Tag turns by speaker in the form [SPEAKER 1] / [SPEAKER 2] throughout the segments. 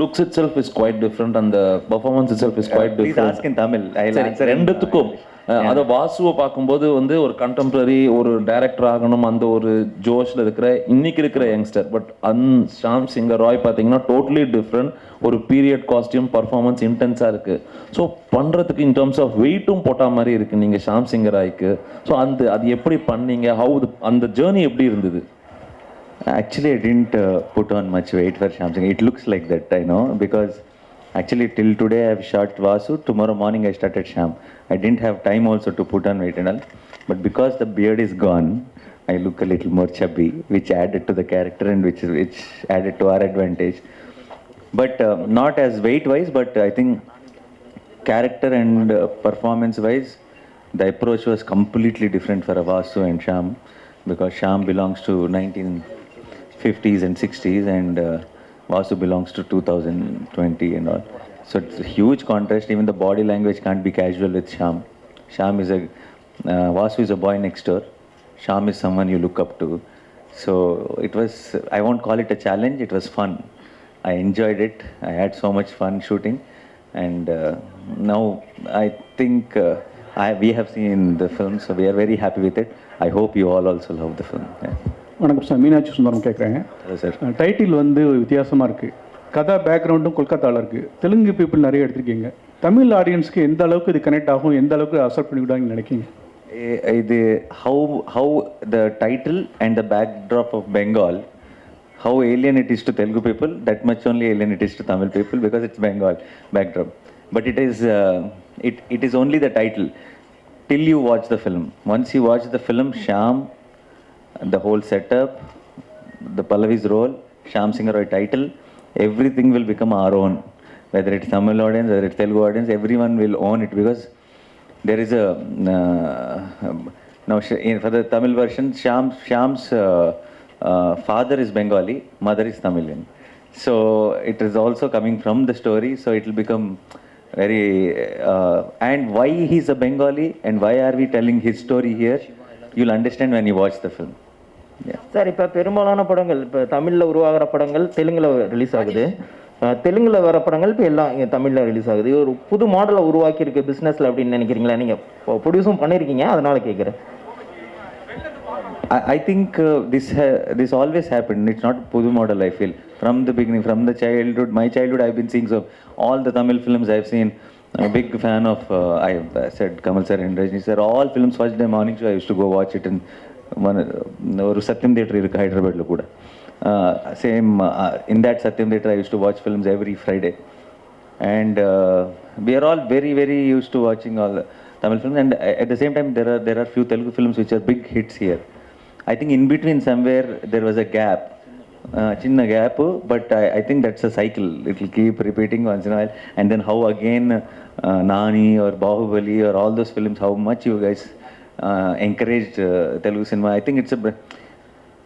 [SPEAKER 1] looks itself is quite different and the performance itself is quite
[SPEAKER 2] Please
[SPEAKER 1] different.
[SPEAKER 2] ask in Tamil. I'll answer.
[SPEAKER 1] ரெண்டுத்துக்கும் அதை வாசுவை பார்க்கும்போது வந்து ஒரு contemporary ஒரு director ஆகணும் அந்த ஒரு ஜோஷில் இருக்கிற இன்னைக்கு இருக்கிற யங்ஸ்டர். பட் ஷாம் சிங்கர் ராய் பார்த்தீங்கன்னா டோட்டலி டிஃப்ரெண்ட். ஒரு பீரியட் காஸ்டியூம் பர்ஃபார்மன்ஸ் இன்டென்ஸாக இருக்குது. ஸோ பண்ணுறதுக்கு இன் டர்ம்ஸ் ஆஃப் வெயிட்டும் போட்ட மாதிரி இருக்குது நீங்கள் ஷாம் சிங்கர் ராய்க்கு. ஸோ அது எப்படி பண்ணீங்க, ஹவு அந்த ஜேர்னி எப்படி இருந்தது?
[SPEAKER 2] Actually, I didn't put on much weight for Shyam Singh. It looks like that, I know, because actually till today I have shot Vasu. Tomorrow morning I started Shyam. I didn't have time also to put on weight and all. But because the beard is gone, I look a little more chubby, which added to the character and which added to our advantage. But not as weight-wise, but I think character and performance-wise, the approach was completely different for Vasu and Shyam, because Shyam belongs to 1950s and 60s and Vasu belongs to 2020 and all. So it's a huge contrast. Even the body language can't be casual with Shyam. Shyam is Vasu is a boy next door. Shyam is someone you look up to. So it was, I won't call it a challenge, it was fun. I enjoyed it. I had so much fun shooting. And now I think we have seen the film, so we are very happy with it. I hope you all also love the film. Yeah.
[SPEAKER 3] வணக்கம் sir, Meenakshi Sundaram கேட்குறேன். Title வந்து வித்தியாசமாக இருக்குது, கதை பேக்ரவுண்டும் கொல்கத்தாவில் இருக்குது, Telugu people நிறைய எடுத்திருக்கீங்க. தமிழ் ஆடியன்ஸ்க்கு எந்த அளவுக்கு இது கனெக்ட் ஆகும், எந்த அளவுக்கு அக்செப்ட் பண்ணிவிடுவாங்கன்னு நினைக்கிங்க?
[SPEAKER 2] இது how the title and the backdrop of Bengal, how alien it is to Telugu people, that much only alien it is to Tamil people, because it's Bengal backdrop. But it is only the title till you watch the film. Once you watch the film, Shyam, the whole setup, the Pallavi's role, Shyam Singh Roy title, everything will become our own. Whether it's Tamil audience, whether it's Telugu audience, everyone will own it, because there is a now for the Tamil version, Shyam's father is Bengali, mother is Tamilian. So it is also coming from the story, so it will become very and why he's a Bengali and why are we telling his story here, you'll understand when you watch the film.
[SPEAKER 4] Sir, இப்போ பெரும்பாலான படங்கள் இப்போ தமிழில் உருவாகிற படங்கள் தெலுங்கில் release ஆகுது, தெலுங்கில் வர படங்கள் இப்போ எல்லாம் இங்கே தமிழில் ரிலீஸ் ஆகுது. ஒரு புது மாடலை உருவாக்கியிருக்கு பிஸ்னஸில் அப்படின்னு நினைக்கிறீங்களா? நீங்கள் ப்ரொடியூஸும் பண்ணியிருக்கீங்க, அதனால் கேட்குறேன்.
[SPEAKER 2] I think this always happened. It's not pudu model, I feel. From the beginning, from the childhood, my childhood, I've been seeing so all the Tamil films I've seen. I'm a big fan of, I said Kamal sir and Rajni sir, all films. First day morning show I used to go watch it in one Satyam Theatre in Hyderabad lo kuda. Same in that Satyam Theatre I used to watch films every Friday. And we are all very, very used to watching all Tamil films. And at the same time, there are few Telugu films which are big hits here. I think in between somewhere there was a gap, chinna gap, but I think that's a cycle. It will keep repeating once in a while. And then how again Nani or Bahubali or all those films, how much you guys encouraged Telugu cinema. I think it's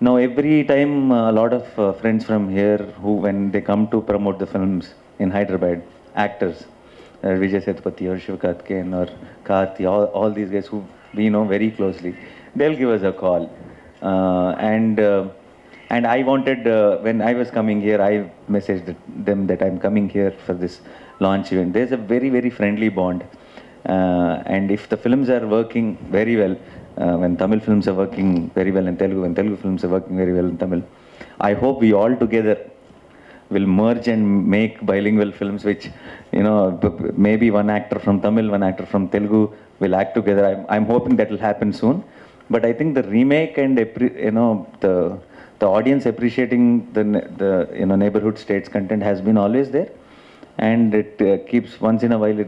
[SPEAKER 2] now every time a lot of friends from here who, when they come to promote the films in Hyderabad, actors, Vijay Sethupathi or Shivakarthikeyan or Karthi, all these guys who we know very closely, they'll give us a call. And I wanted, when I was coming here, I messaged them that I'm coming here for this launch event. There's a very, very friendly bond. And if the films are working very well, when Tamil films are working very well in Telugu, when Telugu films are working very well in Tamil, I hope we all together will merge and make bilingual films, which, you know, maybe one actor from Tamil, one actor from Telugu will act together. I'm hoping that will happen soon. But I think the remake and, you know, the audience appreciating the neighborhood states content has been always there. And it keeps, once in a while,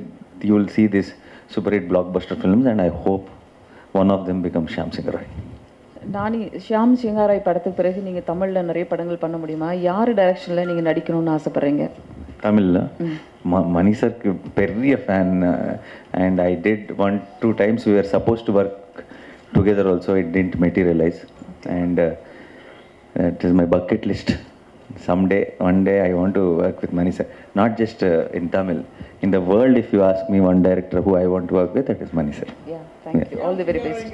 [SPEAKER 2] you will see this super hit blockbuster films, and I hope one of them becomes Shyam Singh Roy.
[SPEAKER 5] நானி ஷியாம் சிங்காராய் படத்துக்கு பிறகு நீங்கள் தமிழில் நிறைய படங்கள் பண்ண முடியுமா? யார் டைரக்ஷனில் நீங்கள் நடிக்கணும்னு ஆசைப்பட்றீங்க?
[SPEAKER 2] தமிழில் மணி சார்க்கு பெரிய fan. And I did 1-2 times we were supposed to work together also. It didn't materialize. And it is my bucket list. Someday, one day I want to work with Mani sir. Not just in Tamil. In the world, if you ask me one director who I want to work with, that is Mani sir.
[SPEAKER 5] Yeah, thank you. All the very best.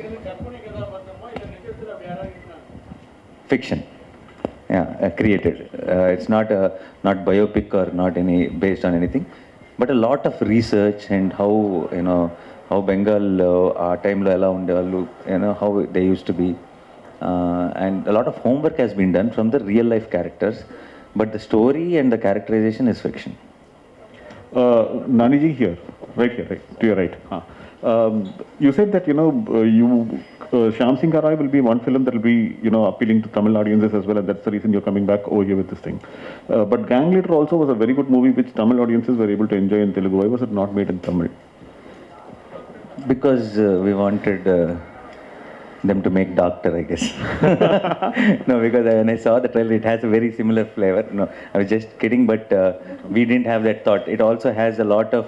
[SPEAKER 2] Fiction. Yeah, created. It's not biopic or not any based on anything, but a lot of research and how how Bengal time lo ela undevallu, how they used to be, and a lot of homework has been done from the real life characters, but the story and the characterization is fiction.
[SPEAKER 6] Naniji here, right here, right to your right. You said that Shyam Singh Rai will be one film that will be appealing to Tamil audiences as well, and that's the reason you're coming back over here with this thing. But Gang Leader also was a very good movie which Tamil audiences were able to enjoy in Telugu. Why was it not made in Tamil?
[SPEAKER 2] Because we wanted them to make Doctor, I guess. No, because when I saw the trailer, it has a very similar flavor. No, I was just kidding, but we didn't have that thought. It also has a lot of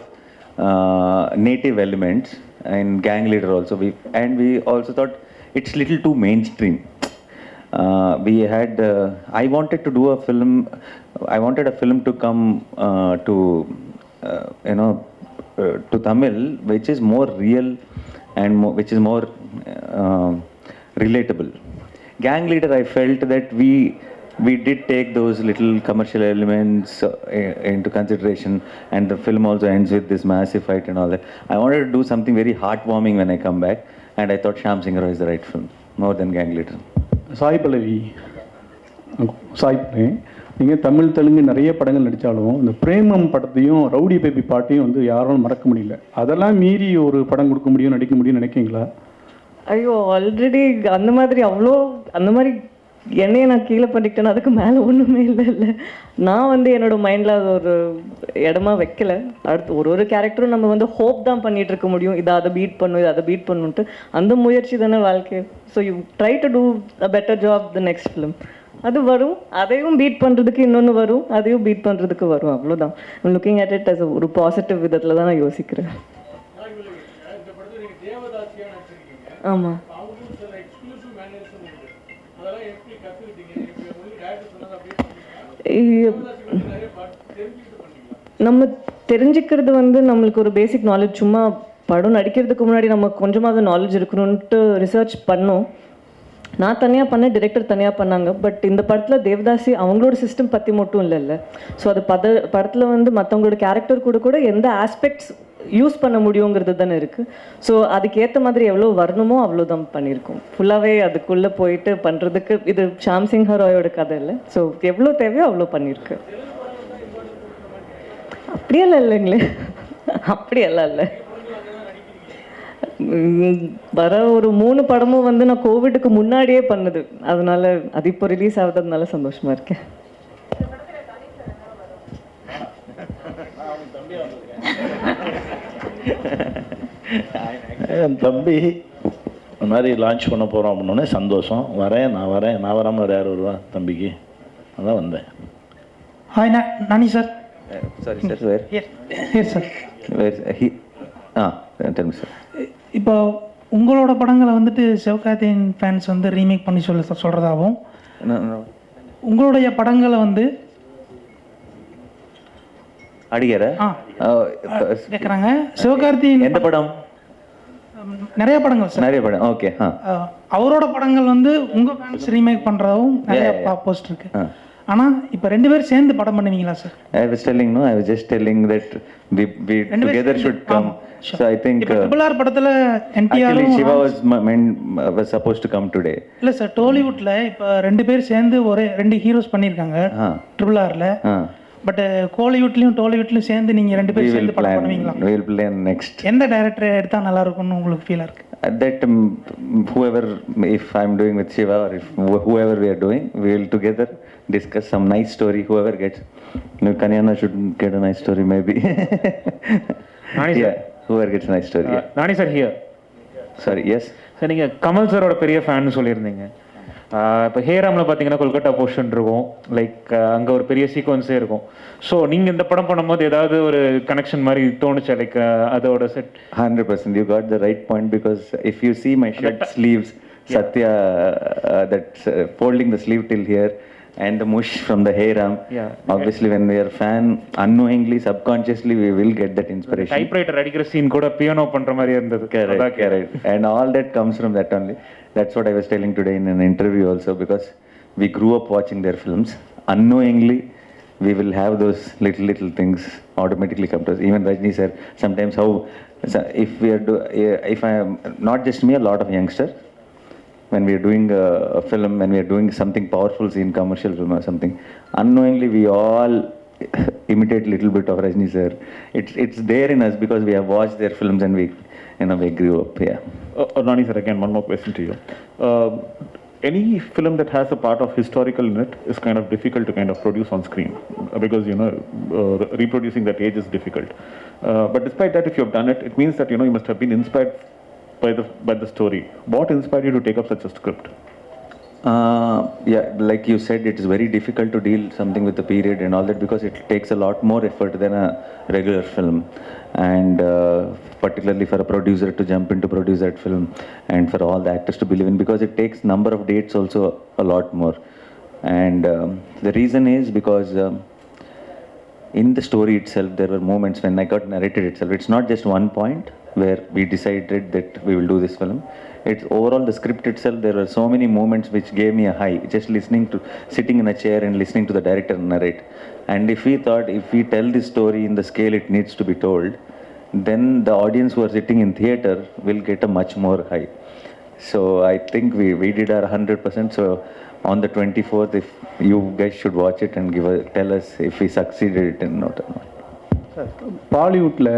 [SPEAKER 2] native elements, and Gang Leader also. We also thought it's little too mainstream. I wanted to do a film. I wanted a film to come to Tamil, which is more real and which is more relatable. Gang Leader, I felt that we did take those little commercial elements into consideration, and the film also ends with this massive fight and all that. I wanted to do something very heartwarming when I come back, and I thought Shyam Singh Rai is the right film, more than Gang Leader.
[SPEAKER 3] Sai Pallavi நீங்கள் தமிழ் தெலுங்கு நிறைய படங்கள் நடித்தாலும் இந்த பிரேமம் படத்தையும் rowdy baby பாட்டையும் வந்து யாராலும் மறக்க முடியல. அதெல்லாம் மீறி ஒரு படம் கொடுக்க முடியும், நடிக்க முடியும்னு நினைக்கிங்களா?
[SPEAKER 7] ஐயோ, ஆல்ரெடி அந்த மாதிரி என்னையே நான் கீழே பண்ணிக்கிட்டேன்னா அதுக்கு மேலே ஒன்றுமே இல்லை. நான் வந்து என்னோடய மைண்டில் அது ஒரு இடமா வைக்கல. அடுத்து ஒரு கேரக்டரும் நம்ம வந்து ஹோப் தான் பண்ணிகிட்டு இருக்க முடியும், இதை அதை பீட் பண்ணுன்ட்டு. அந்த முயற்சி தானே வாழ்க்கை. So you try to do a better job the next film. அது வரும், அதையும் பீட் பண்ணுறதுக்கு இன்னொன்று வரும், அதையும் பீட் பண்ணுறதுக்கு வரும். அவ்வளோதான். லுக்கிங் அட் இட் அஸ் ஒரு பாசிட்டிவ் விதத்தில் தான் நான் யோசிக்கிறேன். ஆமாம், நம்ம தெரிஞ்சுக்கிறது வந்து நம்மளுக்கு ஒரு பேசிக் நாலேஜ். சும்மா படம் நடிக்கிறதுக்கு முன்னாடி நம்ம கொஞ்சமாவது நாலேஜ் இருக்கணும்ன்ட்டு ரிசர்ச் பண்ணோம். நான் தனியாக பண்ணேன், டிரெக்டர் தனியாக பண்ணாங்க. பட் இந்த படத்தில் தேவதாசி அவங்களோட சிஸ்டம் பற்றி மட்டும் இல்லைல்ல. ஸோ அது படத்தில் வந்து மற்றவங்களோட கேரக்டர் கூட எந்த ஆஸ்பெக்ட்ஸ் யூஸ் பண்ண முடியுங்கிறது தானே இருக்குது. ஸோ அதுக்கேற்ற மாதிரி எவ்வளோ வரணுமோ அவ்வளோதான் பண்ணியிருக்கோம். ஃபுல்லாகவே அதுக்குள்ளே போயிட்டு பண்ணுறதுக்கு இது ஷாம் சிங் ராயோட கதை இல்லை. ஸோ எவ்வளோ தேவையோ அவ்வளோ பண்ணியிருக்கு. அப்படியெல்லாம் இல்லைங்களே, அப்படியெல்லாம் இல்லை. வர ஒரு 3 படமும் வந்து நான் கோவிடுக்கு முன்னாடியே பண்ணுது. அதனால அது இப்போ ரிலீஸ் ஆகுறதுனால சந்தோஷமா இருக்கேன்.
[SPEAKER 8] என் தம்பி இந்த மாதிரி லான்ச் பண்ண போகிறோம் அப்படின்னோடனே சந்தோஷம். நான் வரேன், நான் வராமல் வேறு யார் வருவா தம்பிக்கு? அதான் வந்தேன்.
[SPEAKER 9] Hi Nani sir.
[SPEAKER 2] Sorry sir, where?
[SPEAKER 9] Here sir.
[SPEAKER 2] Where he? Tell me sir.
[SPEAKER 9] இப்போ உங்களோட படங்களை வந்துட்டு சிவகார்த்திகேயன் ஃபேன்ஸ் வந்து ரீமேக் பண்ணி சொல்கிறதாகவும், உங்களுடைய படங்களை வந்து
[SPEAKER 2] அடிக்கிற
[SPEAKER 9] கேட்குறாங்க. சிவகார்த்திகேயன்
[SPEAKER 2] எந்த படம்?
[SPEAKER 9] நிறைய படங்கள் சார்,
[SPEAKER 2] நிறைய படம். ஓகே.
[SPEAKER 9] அவரோட படங்கள் வந்து உங்கள் ஃபேன்ஸ் ரீமேக் பண்ணுறதாகவும் நிறைய போஸ்ட் இருக்கு. ஆனால் இப்போ 2 பேரும் சேர்ந்து படம் பண்ணுவீங்களா sir?
[SPEAKER 2] I was just telling that we together should come. So I think
[SPEAKER 9] RRR படத்துல NTR
[SPEAKER 2] actually Shiva was supposed to come today.
[SPEAKER 9] இல்ல சார், டோலிவுட்ல இப்போ 2 பேர் சேர்ந்து ஒரே 2 ஹீரோஸ் பண்ணிருக்காங்க RRRல. பட் கோலிவுட்லயும் டோலிவுட்லயும் சேர்ந்து நீங்க 2 பேர் சேர்ந்து படம் பண்ணுவீங்களா?
[SPEAKER 2] We will plan next.
[SPEAKER 9] எந்த டைரக்டர் எடுத்தா நல்லா இருக்கும்னு உங்களுக்கு ஃபீல் இருக்கு?
[SPEAKER 2] That whoever, if I'm doing with Shiva or if whoever we are doing, we will together discuss some nice story. Whoever gets, Kanyana should get a nice story maybe. Yeah, whoever gets a nice story.
[SPEAKER 10] Nani sir here.
[SPEAKER 2] Sorry, yes.
[SPEAKER 10] Sir நீங்கள் கமல் சாரோட பெரிய ஃபேன்னு சொல்லியிருந்தீங்க. இப்போ ஹேராமில் பார்த்தீங்கன்னா Kolkata portion இருக்கும், like அங்கே ஒரு பெரிய சீக்வன்ஸே இருக்கும். ஸோ நீங்கள் இந்த படம் பண்ணும்போது ஏதாவது ஒரு கனெக்ஷன் மாதிரி தோணுச்சா? லைக் அதோட set
[SPEAKER 2] 100%. You got the right point, because if you see my shirt sleeves, Satya, that's folding the sleeve till here, and the mush from the Heyram. Obviously, when we are fan, unknowingly, subconsciously, we will get that inspiration.
[SPEAKER 10] Typewriter அடிக்கிற scene கூட piano பண்ற மாதிரி இருந்தது.
[SPEAKER 2] Correct. And all that comes from that only. That's what I was telling today in an interview also, because we grew up watching their films. Unknowingly, we will have those little things automatically come to us. Even Rajni sir, sometimes how, if we are if I am, not just me, a lot of youngsters, when we are doing a film, when we are doing something powerful scene, commercial film or something, unknowingly we all imitate little bit of Rajni sir. It's there in us because we have watched their films and we, we grew up. Yeah.
[SPEAKER 6] Nani sir, again, one more question to you. Any film that has a part of historical in it is kind of difficult to kind of produce on screen because, reproducing that age is difficult. But despite that, if you have done it, it means that, you must have been inspired by the story. What inspired you to take up such a script?
[SPEAKER 2] Yeah, like you said, it is very difficult to deal something with the period and all that because it takes a lot more effort than a regular film, and particularly for a producer to jump in to produce that film and for all the actors to believe in, because it takes number of dates also a lot more. And the reason is because in the story itself there were moments when I got narrated itself. It's not just one point where we decided that we will do this film. It's overall the script itself. There were so many moments which gave me a high, just sitting in a chair and listening to the director narrate. And if we thought, if we tell this story in the scale it needs to be told, then the audience who are sitting in theater will get a much more high. So I think we did our 100%. So on the 24th, if you guys should watch it and tell us if we succeeded it or not.
[SPEAKER 3] பாலிவுட்டில்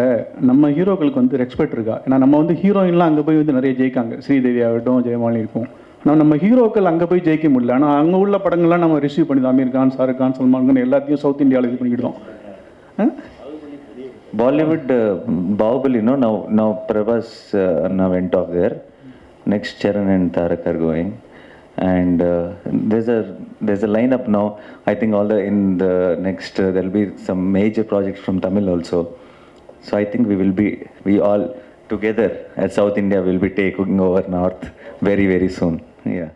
[SPEAKER 3] நம்ம ஹீரோக்களுக்கு வந்து respect இருக்கா? ஏன்னா நம்ம வந்து ஹீரோயின்லாம் அங்கே போய் வந்து நிறைய ஜெயிக்காங்க, ஸ்ரீதேவி ஆகட்டும், ஜெயமாலினி இருக்கும். ஆனால் நம்ம ஹீரோக்கள் அங்கே போய் ஜெயிக்க முடியல. ஆனால் அங்கே உள்ள படங்கள்லாம் நம்ம ரிசீவ் பண்ணி தான் அமீர் கான், ஷாருக் கான், சல்மான் கான் எல்லாத்தையும் சவுத் இந்தியாவில் இது பண்ணிக்கிட்டோம்.
[SPEAKER 2] Bollywood, Bahubali, now Prabhas now went off there. Next Charan and Tarak are going. And there's a lineup now. I think in the next there'll be some major projects from Tamil also. So I think we all together as South India will be taking over North very, very soon. Yeah.